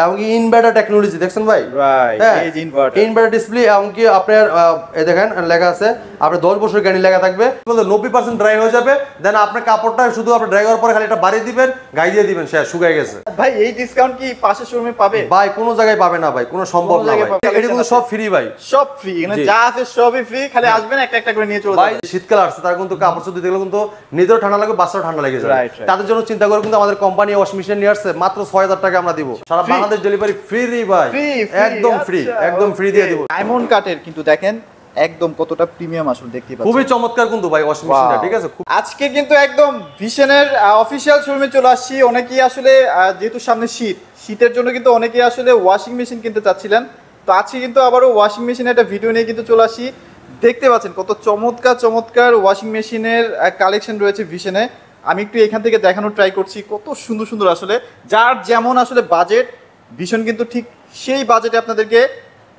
এমনকি inverter technology দেখছেন ভাই, এই যে ইনভার্টার ডিসপ্লে, এমনকি আপনার এই দেখেন লেখা আছে আপনার 10 বছর গ্যারান্টি লেখা থাকবে, 90% ড্রাই হয়ে যাবে। দেন আপনার কাপড়টা শুধু আপনি ড্রাই করার পরে খালি এটা বাড়িয়ে দিবেন, গায়ে দিয়ে দিবেন, শেষ, শুকিয়ে গেছে। ভাই এই ডিসকাউন্ট কি পাশের শোরুমে পাবে? ভাই কোনো জায়গায় পাবে না ভাই, কোনো সম্ভব না ভাই, এটা কিন্তু সব ফ্রি ভাই, সব ফ্রি, এখানে যা আছে সবই ফ্রি, খালি আসবেন একটা একটা করে নিয়ে চলে যাবেন। ভাই শীতকাল আসছে, তার কিন্তু কাপড় চোপড় দিতে গেলে কিন্তু নিজেরও ঠান্ডা লাগবে, বাচ্চাও ঠান্ডা লেগে যাবে। তাদের জন্য চিন্তা করে কিন্তু আমাদের কোম্পানি ওয়াশিং মেশিন নিয়ে আসছে, মাত্র 6000 টাকা আমরা দিব, সারা বাংলাদেশ ডেলিভারি ফ্রি ভাই, একদম ফ্রি, একদম ফ্রি দিয়ে দিব। ডায়মন্ড কাটের কিন্তু দেখেন একদম কতটা প্রিমিয়াম আসলে দেখতে পাচ্ছেন, খুবই চমৎকার কিন্তু ভাই ওয়াশিং মেশিনটা, ঠিক আছে। আজকে কিন্তু একদম ভিশনের অফিশিয়াল শোরুমে চলে আসছি। অনেকেই আসলে যেহেতু সামনে শীতের জন্য কিন্তু অনেকেই আসলে ওয়াশিং মেশিন কিনতে চাচ্ছিলেন, তো আজকে কিন্তু আবারও ওয়াশিং মেশিনের একটা ভিডিও নিয়ে কিন্তু চলে আসি। দেখতে পাচ্ছেন কত চমৎকার চমৎকার ওয়াশিং মেশিনের কালেকশন রয়েছে ভিশনে। আমি একটু এখান থেকে দেখানোর ট্রাই করছি, কত সুন্দর সুন্দর আসলে যার যেমন আসলে বাজেট, ভিশন কিন্তু ঠিক সেই বাজেটে আপনাদেরকে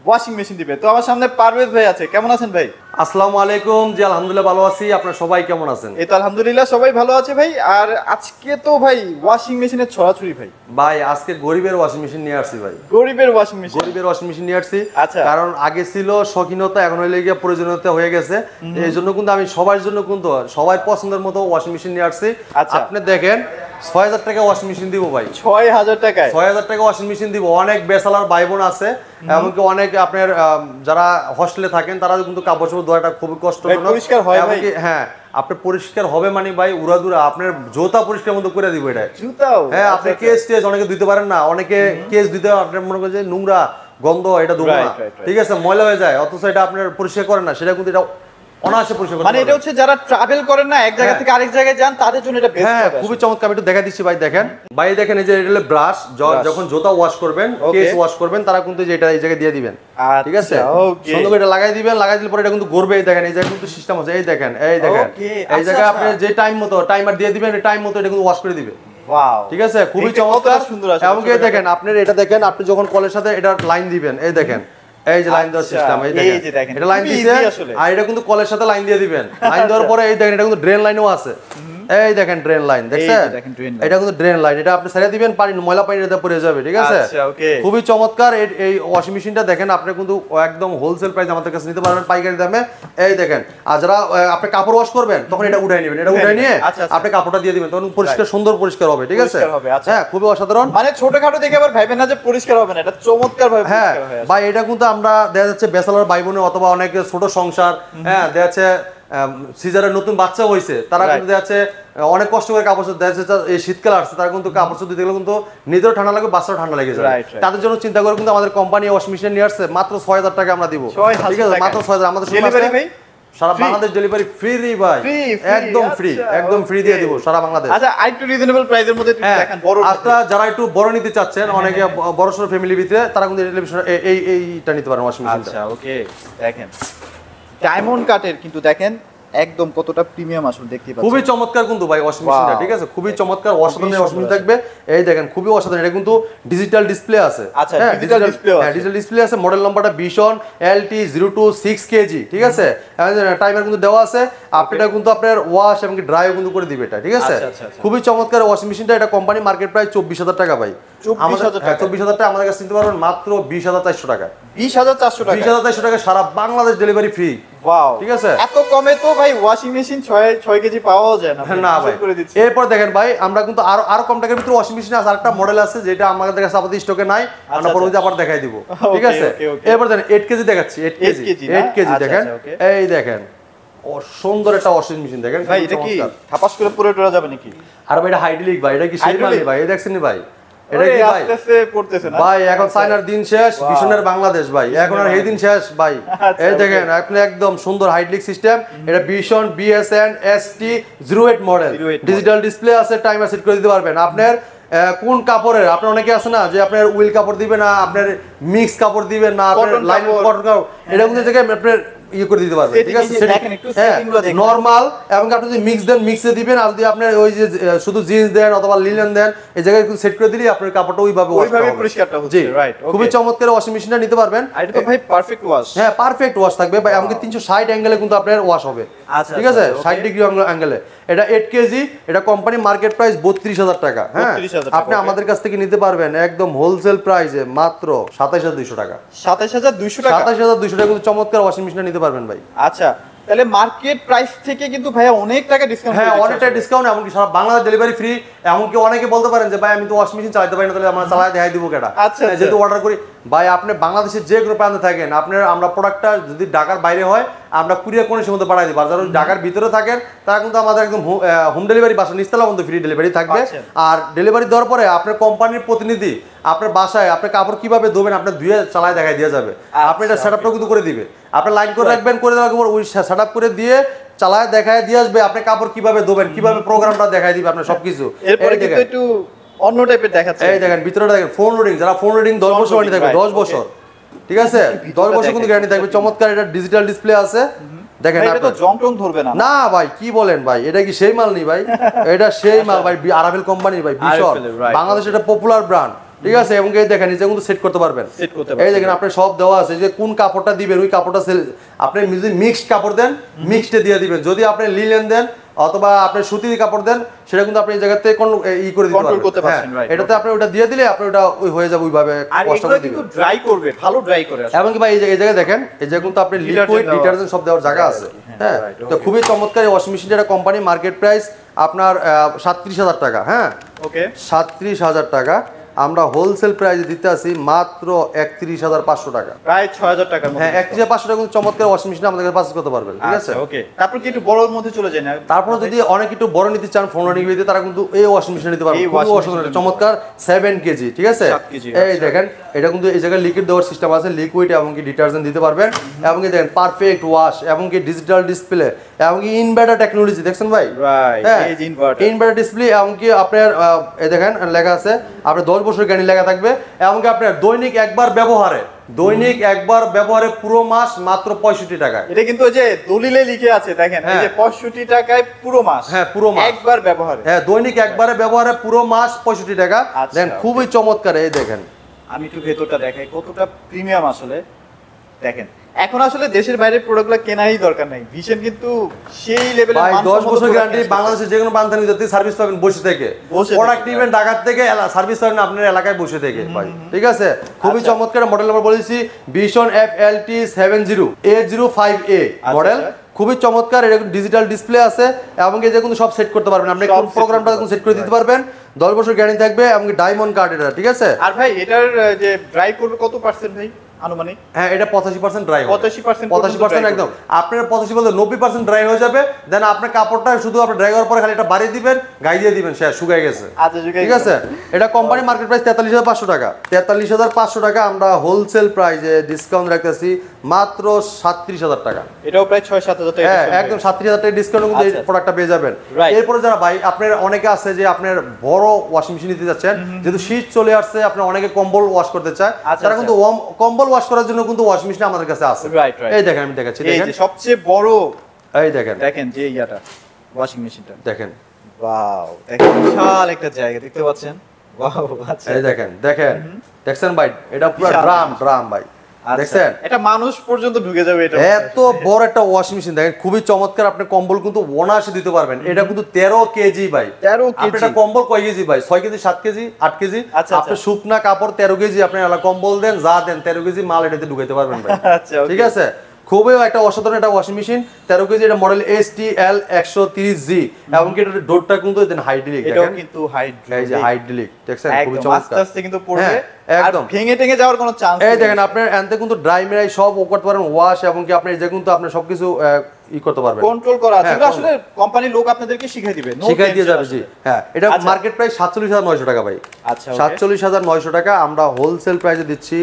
ওয়াশিং মেশিন দিবে। তো আমার সামনে পারভেজ ভাই আছে, কেমন আছেন ভাই? আসসালামু আলাইকুম। জি আলহামদুলিল্লাহ ভালো আছি, আপনারা সবাই কেমন আছেন? এই তো আলহামদুলিল্লাহ সবাই ভালো আছে ভাই। আর আজকে তো ভাই ওয়াশিং মেশিনের ছড়াছড়ি ভাই। ভাই আজকে গরিবের ওয়াশিং মেশিন নিয়ে আসছি ভাই, গরিবের ওয়াশিং মেশিন, গরিবের ওয়াশিং মেশিন নিয়ে আসছি। আচ্ছা, কারণ আগে ছিল শৌখিনতা, এখন হইলে গিয়ে প্রয়োজনীয়তা হয়ে গেছে। এই জন্য কিন্তু আমি সবার জন্য কিন্তু সবাই পছন্দের মতো ওয়াশিং মেশিন নিয়ে আসছি। আপনি দেখেন 6000 টাকা ওয়াশিং মেশিন দিব ভাই, 6000 টাকায় 6000 টাকা ওয়াশিং মেশিন দিব। অনেক বেসালার ভাই বোন আছে, এমনকি অনেক আপনার যারা হস্টেলে থাকেন তারা কিন্তু কাপড় চোপড় ধোয়াটা খুবই কষ্টজনক। পরিষ্কার হয় ভাই? হ্যাঁ, আপনি পরিষ্কার হবে মানে ভাই উড়াদুরা আপনার জুতা পরিষ্কার মতো করে দিব এটা। জুতাও? হ্যাঁ, আপনি কেস টেস অনেকে দিতে পারেন না, অনেকে কেস দিতে আপনার মনে করেন যে নোংরা গন্ধ, এটা দেবো না, ঠিক আছে, ময়লা হয়ে যায়, অথচ এটা আপনার পরিষ্কার করেন না, সেটা কিন্তু এটা অনায়াসে পরিষ্কার মানে এটা হচ্ছে যারা ট্রাভেল করেন না, এক জায়গা থেকে আরেক জায়গায় যান, তাদের জন্য এটা বেস্ট। হ্যাঁ, খুবই চমৎকার। আমি একটু দেখা দিচ্ছি ভাই, দেখেন ভাই, দেখেন এই যে এটা হলো ব্রাশ, যখন জুতা ওয়াশ করবেন, কেস ওয়াশ করবেন, তারা কিন্তু যে এটা এই জায়গায় দিয়ে দিবেন, ঠিক আছে, সুন্দর করে এটা লাগাই দিবেন। লাগাই দিলে পরে এটা কিন্তু ঘুরবে। এই দেখেন এই জায়গায় কিন্তু সিস্টেম আছে, এই দেখেন, এই দেখেন, এই জায়গায় আপনি যে টাইম মতো টাইমার দিয়ে দিবেন, এই টাইম মতো এটা কিন্তু ওয়াশ করে দিবে। ওয়াও, ঠিক আছে, খুবই চমৎকার, সুন্দর আছে। এমনকি দেখেন আপনার এটা দেখেন, আপনি যখন কলের সাথে এটা লাইন দিবেন, এই দেখেন, এই যে লাইন দেওয়ার সিস্টেম, এই দেখেন এটা লাইন দিয়েছে, আর এটা কিন্তু কলের সাথে লাইন দিয়ে দিবেন। লাইন দেওয়ার পরে এই দেখেন এটা কিন্তু ড্রেন লাইনও আছে, এই দেখেন ড্রেন লাইন, দেখছেন, এটা কিন্তু ড্রেন লাইন, এটা আপনি ছেড়ে দিবেন, পানি ময়লা পানি এটা পড়ে যাবে, ঠিক আছে। খুবই চমৎকার এই ওয়াশিং মেশিনটা দেখেন, আপনি কিন্তু একদম হোলসেল প্রাইস আমাদের কাছে নিতে পারবেন পাইকারি দামে। এই দেখেন, আর যারা আপনি কাপড় ওয়াশ করবেন তখন এটা উঠাই নেবেন, এটা উঠাই নিয়ে আপনি কাপড়টা দিয়ে দিবেন, তখন পরিষ্কার সুন্দর পরিষ্কার হবে, ঠিক আছে। হ্যাঁ, খুবই অসাধারণ, মানে ছোটখাটো দেখে আবার ভাইবেন না যে পরিষ্কার হবে না, এটা চমৎকার ভাবে পরিষ্কার হয়ে আসে। ভাই এটা কিন্তু আমরা দেখা যাচ্ছে ব্যাচেলর ভাই বোনের অথবা অনেক ছোট সংসার, হ্যাঁ, দেখা যাচ্ছে সিজারের নতুন বাচ্চা হয়েছে, তারা কিন্তু দেখা যাচ্ছে অনেক কষ্ট করে কাপড় চোপড়, দেখা যাচ্ছে এই শীতকাল আসছে, তারা কিন্তু কাপড় চোপড় দিতে গেলে কিন্তু নিজেরও ঠান্ডা লাগবে, বাচ্চাও ঠান্ডা লেগে যায়। তাদের জন্য চিন্তা করে কিন্তু আমাদের কোম্পানি ওয়াশিং মেশিন নিয়ে আসছে, মাত্র 6000 টাকা আমরা দিব, ঠিক আছে, মাত্র 6000। আমাদের সারা বাংলাদেশ ডেলিভারি ফ্রি ভাই, একদম ফ্রি, একদম ফ্রি দিয়ে দিব সারা বাংলাদেশ। আচ্ছা, একটু রিজনেবল প্রাইসের মধ্যে দেখেন, বড় আপনারা যারা একটু বড় নিতে চাচ্ছেন, অনেকে বড় সরো ফ্যামিলির ভিতরে, তারা কিন্তু এইটা নিতে পারেন ওয়াশিং মেশিনটা। আচ্ছা, ওকে, দেখেন ডায়মন্ড কাটের কিন্তু দেখেন একদম কতটা প্রিমিয়াম আসলে দেখতে পাচ্ছেন, খুবই চমৎকার কিন্তু ভাই ওয়াশিং মেশিনটা, ঠিক আছে, খুবই চমৎকার, অসাধারণ ওয়াশিং মেশিন থাকবে। এই দেখেন খুবই অসাধারণ, এটা কিন্তু ডিজিটাল ডিসপ্লে আছে। আচ্ছা, ডিজিটাল ডিসপ্লে আছে, মডেল নাম্বারটা ভিশন LT026KG, ঠিক আছে, টাইমার কিন্তু দেওয়া আছে, আপনারা কিন্তু আপনার ওয়াশ এবং ড্রাইও কিন্তু করে দিবে এটা, ঠিক আছে। খুবই চমৎকার ওয়াশিং মেশিনটা, এটা কোম্পানি মার্কেট প্রাইস 24000 টাকা ভাই, 24000 টাকা আমাদের কাছে নিতে পারবেন মাত্র 20400 টাকা, 20400 টাকা, 20400 টাকা, সারা বাংলাদেশ ডেলিভারি ফ্রি। ওয়াও, ঠিক আছে, এত কমে তো ভাই ওয়াশিং মেশিন 6 কেজি পাওয়া যায় না, না ভাই। এরপর দেখেন ভাই, আমরা কিন্তু আরো কম টাকার ভিতরে ওয়াশিং মেশিন আছে, আরেকটা মডেল আছে যেটা আমাদের কাছে আপাতত স্টকে নাই, আমরা পরবর্তীতে আবার দেখাই দিব, ঠিক আছে। এরপর দেখেন 8 কেজি দেখাচ্ছি, 8 কেজি দেখেন, এই দেখেন সুন্দর একটা ওয়াশিং মেশিন দেখেন ভাই, এটা কি থাপাস করে পুরো টরা যাবে নাকি? আর ভাই এটা হাইড্রোলিক ভাই, এটা কি সিলমালি ভাই, এই দেখছেন ভাই, এটা কি ভাই আস্তে পড়তেছে না ভাই, এখন চায়নার দিন শেষ, ভিশনের বাংলাদেশ ভাই, এখন আর এই দিন শেষ ভাই। এই দেখেন আপনি একদম সুন্দর হাইড্রোলিক সিস্টেম, এটা vision BSN ST08 model, digital display আছে, টাইমার সেট করে দিতে পারবেন। আপনার কোন কাপড়ের, আপনার অনেকে আছে না যে আপনার উইল কাপড় দিবে না, আপনার মিক্স কাপড় দিবে না, আপনার লাইন কটন কাপড়, এটা কিন্তু জায়গায় আপনার ইয়ে করে দিতে পারবেন, ঠিক আছে? নরমাল, এবং আপনি যদি মিক্স দেন মিক্সে দিবেন, আর যদি আপনি ওই যে শুধু জিন্স দেন অথবা লিনেন দেন, এই জায়গায় একটু সেট করে দিলে আপনার কাপড়টা ওইভাবে পরিষ্কারটা হচ্ছে, রাইট। খুবই চমৎকার ওয়াশিং মেশিনটা নিতে পারবেন। এটা তো ভাই পারফেক্ট ওয়াশ। হ্যাঁ, পারফেক্ট ওয়াশ থাকবে ভাই, এমনকি 360 অ্যাঙ্গেলে কিন্তু আপনার ওয়াশ হবে, ঠিক আছে? 60 ডিগ্রি অ্যাঙ্গেলে। এটা 8 কেজি, এটা কোম্পানি মার্কেট প্রাইস 32,000 টাকা। হ্যাঁ, আপনি আমাদের কাছ থেকে নিতে পারবেন একদম হোলসেল প্রাইসে মাত্র 27,200 টাকা। 27,200 টাকা, 27,200 টাকা কিন্তু চমৎকার ওয়াশিং মেশিনটা নিতে পারবেন ভাই। আচ্ছা, তাহলে মার্কেট প্রাইস থেকে কিন্তু ভাইয়া অনেক টাকা ডিসকাউন্ট। হ্যাঁ, অনেকটা ডিসকাউন্ট, এমনকি সারা বাংলাদেশ ডেলিভারি ফ্রি। এমনকি অনেকে বলতে পারেন যে ভাই আমি তো ওয়াশিং মেশিন চালাতে পারি না, তাহলে আমরা চালায় দেখাই দিব কেটা? আচ্ছা, যেহেতু অর্ডার করি ভাই, আপনি বাংলাদেশের যে কোনো প্রান্তে থাকেন, আপনার আমরা প্রোডাক্টটা যদি ঢাকার বাইরে হয় আমরা কুরিয়ার কন্ডিশনের মধ্যে পাঠাই দিব। আর যারা ঢাকার ভিতরে থাকেন তারা কিন্তু আমাদের একদম হোম ডেলিভারি, বাসা নিচতলা পর্যন্ত ফ্রি ডেলিভারি থাকবে। আর ডেলিভারি দেওয়ার পরে আপনার কোম্পানির প্রতিনিধি আপনার বাসায় আপনার কাপড় কিভাবে ধোবেন আপনার ধুয়ে চালায় দেখাই দেওয়া যাবে। আপনি এটা সেটআপটা কিন্তু করে দিবে, আপনার লাইন করে রাখবেন, করে দেওয়ার পর ওই সেটআপ করে দিয়ে চালায় দেখায় দিয়ে আসবে, আপনি কাপড় কিভাবে ধোবেন, কিভাবে প্রোগ্রামটা দেখাই দিবে আপনার সবকিছু। এরপরে কিন্তু একটু অন্য টাইপের দেখাচ্ছে, এই দেখেন ভিতরটা দেখেন, ফোন লোডিং, যারা ফোন লোডিং 10 বছর ওয়ারেন্টি থাকবে, 10 বছর, ঠিক আছে? 10 বছর কিন্তু গ্যারান্টি থাকবে। চমৎকার এটা ডিজিটাল ডিসপ্লে আছে, দেখেন। এটা তো জং টং ধরবে না? না ভাই, কি বলেন ভাই, এটা কি সেই মাল নেই ভাই? এটা সেই মাল ভাই, আরাভেল কোম্পানির ভাই, বিশাল বাংলাদেশের এটা পপুলার ব্র্যান্ড, ঠিক আছে? এবং এই দেখেন নিজে কিন্তু সেট করতে পারবেন, এই দেখেন আপনি সব দেওয়া আছে যে কোন কাপড়টা দিবেন, ওই কাপড়টা আপনি যদি মিক্সড কাপড় দেন মিক্সডে দিয়ে দিবেন, যদি আপনি লিনেন দেন অথবা আপনি সুতির কাপড় দেন সেটা কিন্তু আপনি এই জায়গাতে ই করে দিতে পারবেন। এটাতে আপনি ওটা দিয়ে দিলে আপনি ওটা ওই হয়ে যাবে ওইভাবে। আর এগুলো কিন্তু ড্রাই করবে, ভালো ড্রাই করে। এবং কি ভাই এই জায়গায় দেখেন, এই জায়গায় কিন্তু আপনি লিকুইড ডিটারজেন্ট সব দেওয়ার জায়গা আছে। হ্যাঁ, তো খুবই চমৎকার এই ওয়াশিং মেশিনটা। কোম্পানি মার্কেট প্রাইস আপনার 37,000 টাকা। হ্যাঁ, ওকে, 37,000 টাকা। আমরা হোলসেল প্রাইসে দিতে আসি মাত্র 31,500 টাকা, প্রায় 6,000 টাকা। হ্যাঁ, 31,500 টাকা কিন্তু চমৎকার ওয়াশিং মেশিন আমাদের কাছে পারচেজ করতে পারবেন, ঠিক আছে? ওকে, তারপর কি একটু বড়র মধ্যে চলে যায় না? তারপর যদি অনেক একটু বড় নিতে চান ফোন লোডিং ভিডিও, তারা কিন্তু এই ওয়াশিং মেশিন নিতে পারবেন। খুবই অসাধারণ চমৎকার 7 কেজি, ঠিক আছে? এই দেখেন, এটা কিন্তু এই জায়গায় লিকুইড দেওয়ার সিস্টেম আছে, লিকুইড এবং কি ডিটারজেন্ট দিতে পারবেন। এবং কি দেখেন পারফেক্ট ওয়াশ, এবং কি ডিজিটাল ডিসপ্লে, এবং কি ইনভার্টার টেকনোলজি, দেখছেন ভাই? হ্যাঁ, ইনভার্টার ডিসপ্লে, এবং কি আপনার এই দেখেন লেখা আছে আপনার 10 বছর গ্যারান্টি লেখা থাকবে। এবং কি আপনার দৈনিক একবার ব্যবহারে পুরো মাস মাত্র 65 টাকা। এটা কিন্তু ওই যে দলিলে লিখে আছে, দেখেন এই যে 65 টাকায় পুরো মাস। হ্যাঁ, পুরো মাস একবার ব্যবহারে। হ্যাঁ, দৈনিক একবারে ব্যবহারে পুরো মাস 65 টাকা। দেন খুবই চমৎকার। এই দেখেন, আমি একটু ভেতরটা দেখাই কতটা প্রিমিয়াম আসলে। দেখেন, এখন আসলে দেশের বাইরের প্রোডাক্টগুলো কেনারই দরকার নাই, ভিশন কিন্তু সেই লেভেলের ভাই 10 বছর গ্যারান্টি, বাংলাদেশের যে কোনো প্রান্তে নিতে সার্ভিস পাবেন বসে থেকে, প্রোডাক্ট নিবেন ঢাকা থেকে, সার্ভিস পাবেন আপনার এলাকায় বসে থেকে ভাই, ঠিক আছে? খুবই চমৎকার মডেল নাম্বার বলেছি ভিশন FLT70A05A মডেল, খুবই চমৎকার। এটা ডিজিটাল ডিসপ্লে আছে, এবং এই যে কিন্তু সব সেট করতে পারবেন, আপনি কোন প্রোগ্রামটা সেট করে দিতে পারবেন। 10 বছর গ্যারান্টি থাকবে, এবং ডায়মন্ড কার্ড এটা, ঠিক আছে? আর ভাই এটার যে ড্রাই করবে কত পার্সেন্ট ভাই আনুমানিক? হ্যাঁ, এটা 85% ড্রাই হবে। 85% একদম আপনার 85 বলতে 90% ড্রাই হয়ে যাবে। দেন আপনার কাপড়টা শুধু আপনি ড্রাই করার পরে খালি এটা বাড়িয়ে দিবেন, গায়ে দিয়ে দিবেন, শেষ, শুকায় গেছে। আচ্ছা, ঠিক আছে? এটা কোম্পানি মার্কেট প্রাইস 43,500 টাকা। 43,500 টাকা আমরা হোলসেল প্রাইসে ডিসকাউন্ট রাখতেছি মাত্র 37,000 টাকা। এটাও প্রায় 6-7,000 টাকা। হ্যাঁ, একদম 37,000 টাকা ডিসকাউন্ট কিন্তু এই প্রোডাক্টটা পেয়ে যাবেন। এরপরে যারা ভাই আপনার অনেকে আছে যে আপনার বড় ওয়াশিং মেশিন নিতে যাচ্ছেন, যেহেতু শীত চলে আসছে, আপনার অনেকে কম্বল ওয়াশ করতে চায়, তারা কিন্তু কম্বল ওয়াশ করার জন্য কিন্তু ওয়াশিং মেশিন আমাদের কাছে আছে। এই দেখেন, আমি দেখাচ্ছি, দেখেন এই যে সবচেয়ে বড়, এই দেখেন যে ইয়াটা ওয়াশিং মেশিনটা দেখেন, ওয়াও, দেখেন বিশাল একটা জায়গা দেখতে পাচ্ছেন। ওয়াও, আচ্ছা, এই দেখেন দেখছেন ভাই, এটা পুরো ড্রাম ভাই, দেখছেন? এটা মানুষ পর্যন্ত ঢুকে যাবে, এটা এত বড় একটা ওয়াশিং মেশিন। দেখেন খুবই চমৎকার, আপনি কম্বল কিন্তু অনায়াসে দিতে পারবেন। এটা কিন্তু 13 কেজি ভাই। 13 কেজি। আপনার কম্বল কয় কেজি ভাই? 6 কেজি, 7 কেজি, 8 কেজি। আপনি শুকনা কাপড় 13 কেজি, আপনি এলা কম্বল দেন, যা দেন 13 কেজি মাল এটাতে ঢুকাইতে পারবেন ভাই। আচ্ছা, ঠিক আছে? খুবই একটা অসাধারণ একটা ওয়াশিং মেশিন, 13 কেজি। এটা মডেল STL130G, এবং কি এটার ডোরটা কিন্তু দেন হাইড্রোলিক, এটাও কিন্তু হাইড্রোলিক, দেখছেন? খুবই চমৎকার, আস্তে আস্তে কিন্তু পড়বে, একদম ভেঙে টেঙে যাওয়ার কোনো চান্স নেই। এই দেখেন, আপনার এনতে কিন্তু ড্রাই মেরাই সব করতে পারেন, ওয়াশ, এবং কি আপনি এই যে কিন্তু আপনি সবকিছু করতে পারবেন, কন্ট্রোল করা আছে। এটা আসলে কোম্পানির লোক আপনাদেরকে শিখিয়ে দিবে, শিখিয়ে দিয়ে যাবে। জি হ্যাঁ, এটা মার্কেট প্রাইস 47,900 টাকা ভাই। আচ্ছা, 47,900 টাকা আমরা হোলসেল প্রাইসে দিচ্ছি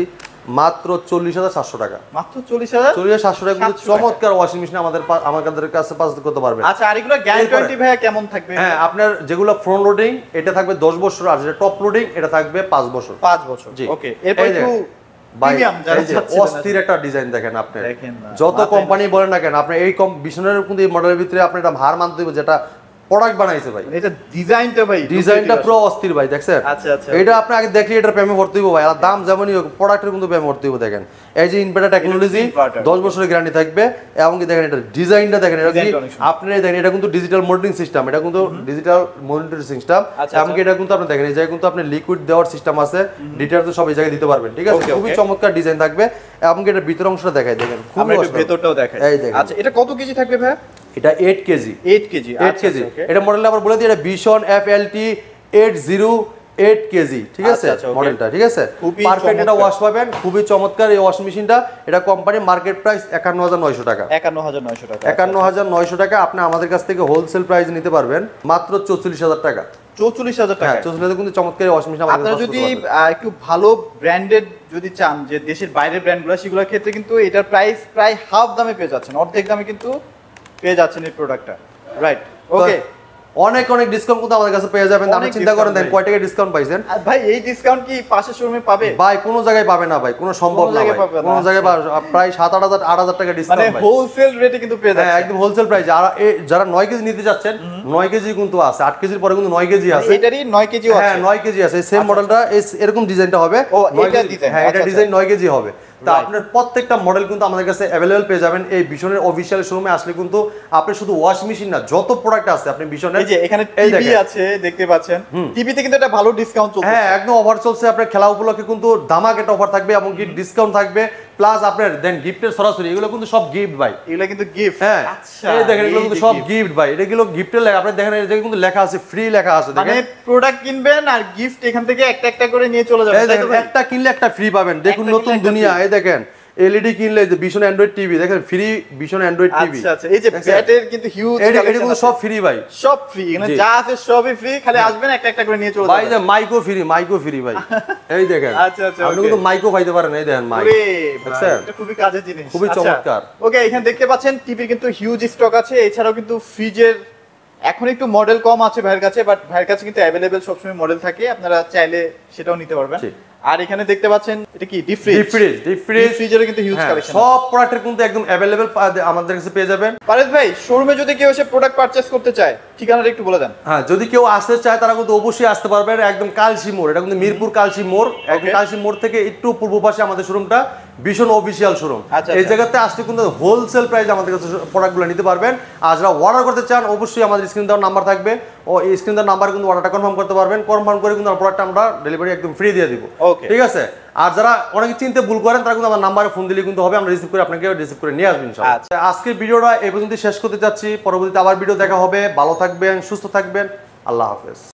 মাত্র 40,700 টাকা। মাত্র 40,700 টাকা কিন্তু চমৎকার ওয়াশিং মেশিন আমাদের কাছে পারচেজ করতে পারবেন। আচ্ছা, আর এগুলো গ্যারান্টি ভাই কেমন থাকবে? হ্যাঁ, আপনার যেগুলো ফ্রন্ট লোডিং এটা থাকবে 10 বছর, আর যেটা টপ লোডিং এটা থাকবে 5 বছর। 5 বছর, জি, ওকে। এরপর একটু প্রিমিয়াম যারা চাচ্ছেন অস্থির একটা ডিজাইন দেখেন আপনি যত কোম্পানি বলেন না কেন আপনি এই বিশনের কিন্তু এই মডেলের ভিতরে আপনি এটা হার মানতে হবে যেটা প্রোডাক্ট বানাইছে ভাই এটা ডিজাইনটা পুরো অস্থির ভাই দেখছেন এটা আপনি আগে দেখলি এটা প্রেমে ভর্তি হইব ভাই আর দাম যেমনই হোক প্রোডাক্টের কিন্তু প্রেমে ভর্তি হইব দেখেন এই যে ইনভার্টার টেকনোলজি 10 বছরের গ্যারান্টি থাকবে এবং কি দেখেন এটা ডিজাইনটা দেখেন এটা কি আপনি দেখেন এটা কিন্তু ডিজিটাল মনিটরিং সিস্টেম এটা কিন্তু ডিজিটাল মনিটরিং সিস্টেম এবং কি এটা কিন্তু আপনি দেখেন এই জায়গায় কিন্তু আপনি লিকুইড দেওয়ার সিস্টেম আছে ডিটেইলস সব এই জায়গায় দিতে পারবেন ঠিক আছে খুবই চমৎকার ডিজাইন থাকবে এবং কি এটা ভিতর অংশটা দেখাই দেখেন আমরা একটু ভেতরটাও দেখাই আচ্ছা এটা কত কেজি থাকবে ভাই এটা 8 কেজি এটা মডেল নাম্বার বলে দিই এটা ভিশন FLT 808 কেজি ঠিক আছে মডেলটা ঠিক আছে পারফেক্ট এটা ওয়াশ পাবেন খুবই চমৎকার এই ওয়াশিং মেশিনটা এটা কোম্পানি মার্কেট প্রাইস 51900 টাকা 51900 টাকা আপনি আমাদের কাছ থেকে হোলসেল প্রাইস নিতে পারবেন মাত্র 44000 টাকা 44000 টাকা 44000 কিন্তু চমৎকার ওয়াশিং মেশিন আপনারা যদি একটু ভালো ব্র্যান্ডেড যদি চান যে দেশের বাইরের ব্র্যান্ডগুলো সেগুলোর ক্ষেত্রে কিন্তু এটার প্রাইস প্রায় হাফ দামে পেয়ে যাচ্ছেন অর্ধেক দামে কিন্তু পেয়ে যাচ্ছেন এই প্রোডাক্টটা রাইট ওকে অনেক ডিসকাউন্ট কিন্তু আমাদের কাছে পেয়ে যাবেন আপনি চিন্তা করেন দেন কয় টাকা ডিসকাউন্ট পাইছেন ভাই এই ডিসকাউন্ট কি পাশের শোরুমে পাবে ভাই কোনো জায়গায় পাবে না ভাই কোনো সম্ভব না ভাই কোনো জায়গায় প্রায় 7-8000 টাকা ডিসকাউন্ট মানে হোলসেল রেটে কিন্তু পেয়ে যাচ্ছেন হ্যাঁ একদম হোলসেল প্রাইস আর যারা 9 কেজি নিতে যাচ্ছেন 9 কেজি কিন্তু আছে 8 কেজির পরে কিন্তু 9 কেজি আছে এটারই 9 কেজি আছে হ্যাঁ 9 কেজি আছে সেম মডেলটা এরকম ডিজাইনটা হবে এটা ডিজাইন হ্যাঁ এটা ডিজাইন 9 কেজি হবে তা আপনার প্রত্যেকটা মডেল কিন্তু আমাদের কাছে अवेलेबल পেয়ে যাবেন এই ভিশনের অফিশিয়াল শোরুমে আসলে কিন্তু আপনি শুধু ওয়াশিং মেশিন না যত প্রোডাক্ট আছে আপনি ভিশনের এই যে এখানে টিভি আছে দেখতে পাচ্ছেন টিভিতে কিন্তু একটা ভালো ডিসকাউন্ট চলছে হ্যাঁ একদম অফার চলছে আপনার খেলা উপলক্ষে কিন্তু দামাক একটা অফার থাকবে এবং কি ডিসকাউন্ট থাকবে প্লাস আপনার দেন গিফটের সরাসরি এগুলো কিন্তু সব গিফট ভাই এগুলো কিন্তু গিফট হ্যাঁ আচ্ছা এই দেখেন এগুলো কিন্তু সব গিফট ভাই এগুলো গিফটের লেখা আপনি দেখেন এই জায়গায় কিন্তু লেখা আছে ফ্রি লেখা আছে দেখেন মানে প্রোডাক্ট কিনবেন আর গিফট এখান থেকে একটা একটা করে নিয়ে চলে যাবেন এই দেখেন একটা কিনলে একটা ফ্রি পাবেন দেখুন নতুন দুনিয়া এই দেখেন এলইডি কিনলে যে ভিশন অ্যান্ড্রয়েড টিভি দেখেন ফ্রি ভিশন অ্যান্ড্রয়েড টিভি আচ্ছা আচ্ছা এই যে ব্যাটের কিন্তু হিউজ এটা কিন্তু সব ফ্রি ভাই সব ফ্রি এখানে যা আছে সবই ফ্রি খালি আসবেন একটা একটা করে নিয়ে চলে যাবেন ভাই যে মাইকো ফ্রি ভাই এই দেখেন আচ্ছা আচ্ছা আপনি কিন্তু মাইকো পাইতে পারেন এই দেখেন মাইক দেখছেন এটা খুবই কাজের জিনিস খুবই চমৎকার ওকে এখানে দেখতে পাচ্ছেন টিভির কিন্তু হিউজ স্টক আছে এছাড়াও কিন্তু ফ্রিজের এখন একটু মডেল কম আছে ভাইয়ের কাছে বাট ভাইয়ের কাছে কিন্তু अवेलेबल সবসময় মডেল থাকে আপনারা চাইলে সেটাও নিতে পারবেন আর এখানে দেখতে পাচ্ছেন এটা কি ডিপ ফ্রিজের কিন্তু হিউজ কালেকশন সব প্রোডাক্টের কিন্তু একদম अवेलेबल আমাদের কাছে পেয়ে যাবেন পারেশ ভাই শোরুমে যদি কেউ এসে প্রোডাক্ট পারচেজ করতে চায় ঠিকানাটা একটু বলে দেন হ্যাঁ যদি কেউ আসতে চায় তারা কিন্তু অবশ্যই আসতে পারবেন একদম কালসি মোড় এটা কিন্তু মিরপুর কালসি মোড় একদম কালসি মোড় থেকে একটু পূর্ব পাশে আমাদের শোরুমটা ভীষণ অফিশিয়াল শোরুম এই জায়গাতে আসলে কিন্তু হোলসেল প্রাইস আমাদের কাছে প্রোডাক্টগুলো নিতে পারবেন আর যারা অর্ডার করতে চান অবশ্যই আমাদের স্ক্রিন দেওয়ার নাম্বার থাকবে ও এই স্ক্রিন দেওয়ার নাম্বার কিন্তু অর্ডারটা কনফার্ম করতে পারবেন কনফার্ম করে কিন্তু প্রোডাক্টটা আমরা ডেলিভারি একদম ফ্রি দিয়ে দিব ঠিক আছে আর যারা অনেকে চিনতে ভুল করেন তারা কিন্তু আমার নাম্বারে ফোন দিলে কিন্তু হবে আমরা রিসিভ করে আপনাকে রিসিভ করে নিয়ে আসবেন ইনশাআল্লাহ আজকের ভিডিওটা এই পর্যন্ত শেষ করতে যাচ্ছি পরবর্তীতে আবার ভিডিও দেখা হবে ভালো থাকবেন সুস্থ থাকবেন আল্লাহ হাফেজ